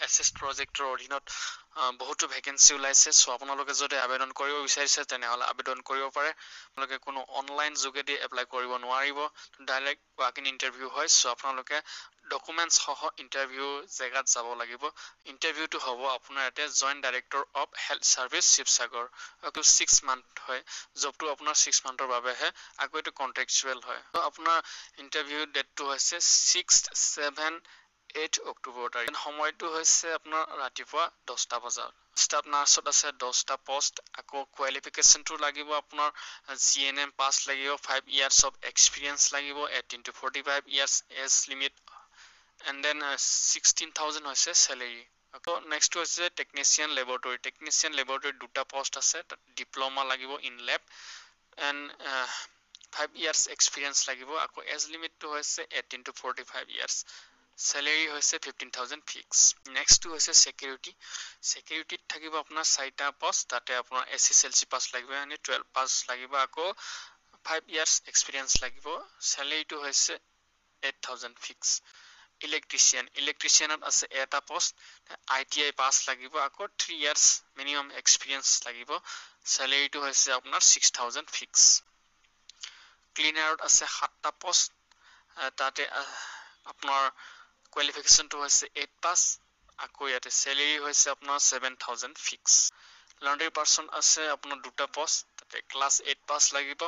SS প্ৰজেক্টৰ অধীনত বহুতো ভ্যাকেন্সি ওলাইছে সো আপোনালোকে যদি আবেদন কৰিব বিচাৰিছে তেনেহলে আবেদন কৰিব পাৰে আপোনালোকে কোনো অনলাইন যোগেদি এপ্লাই কৰিব নোৱাৰিব ডাইৰেক্ট ৱাক ইন ইন্টাৰভিউ হয় সো আপোনালোকে ডকুমেন্টস সহ ইন্টাৰভিউ জেগাত যাব লাগিব ইন্টাৰভিউটো হ'ব আপোনাৰ এতে joint director of health service Sivasagar আকৌ 6 মান্থ হয় জবটো আপোনাৰ 6 মান্থৰ বাবেহে আকৌ এটো কন্ট্ৰাকচুৱেল হয় তো আপোনাৰ ইন্টাৰভিউ ডেটটো হৈছে 6 7 8 অক্টোবৰ তাৰিখ সময়টো হৈছে আপোনাৰ ৰাতিপুৱা 10টা বজাত ষ্টাফ নাৰ্ছত আছে 10টা পোষ্ট আকৌ কোৱালিফিকেশনটো লাগিব আপোনাৰ জিএনএম পাস লাগিব 5 ইয়াৰ্স অফ এক্সপেৰিয়েন্স লাগিব 18 to 45 years age limit and then 16,000 হৈছে salary আকৌ next হৈছে technician laboratory দুটা পোষ্ট আছে ডিপ্লোমা লাগিব in lab and 5 years experience লাগিব আকৌ age limit to হৈছে 18 to 45 years salary হৈছে 15,000 fix next to হৈছে security থাকিব আপোনাৰ 4টা পোষ্ট তাতে আপোনাৰ SSLC পাস লাগিব মানে 12 পাস লাগিব আকৌ 5 years experience লাগিব salary to হৈছে 8,000 fix electrician আছে এটা পোষ্ট ITI পাস লাগিব আকৌ 3 years minimum experience লাগিব salary to হৈছে আপোনাৰ 6,000 fix cleaner আছে 7টা পোষ্ট তাতে আপোনাৰ qualification to হৈছে 8 pass আকৌ ইয়াতে salary হৈছে আপোনাৰ 7,000 fix laundry person আছে আপোনাৰ দুটা পোষ্ট তাতে class 8 pass লাগিব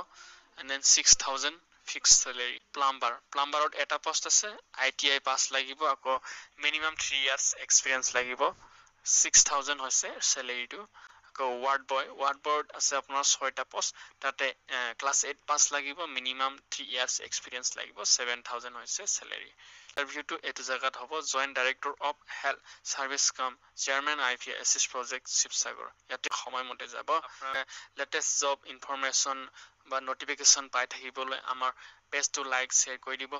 and then 6,000 fixed salary plumberত এটা পোষ্ট আছে ITI pass লাগিব আকৌ minimum 3 years experience লাগিব 6,000 হৈছে salary to আকৌ ward boy আছে আপোনাৰ 6টা পোষ্ট তাতে class 8 pass লাগিব minimum 3 years experience লাগিব 7,000 হৈছে salary interview to এটো জায়গাত হ'ব joint director of health service কাম chairman IP SS project Sivasagar ইয়াতে সময়মতে যাব আপোনাৰ লেটেষ্ট জব ইনফৰমেশন বা নটিফিকেশন পাই থাকিবলৈ আমাৰ পেজটো লাইক শেয়াৰ কৰি দিব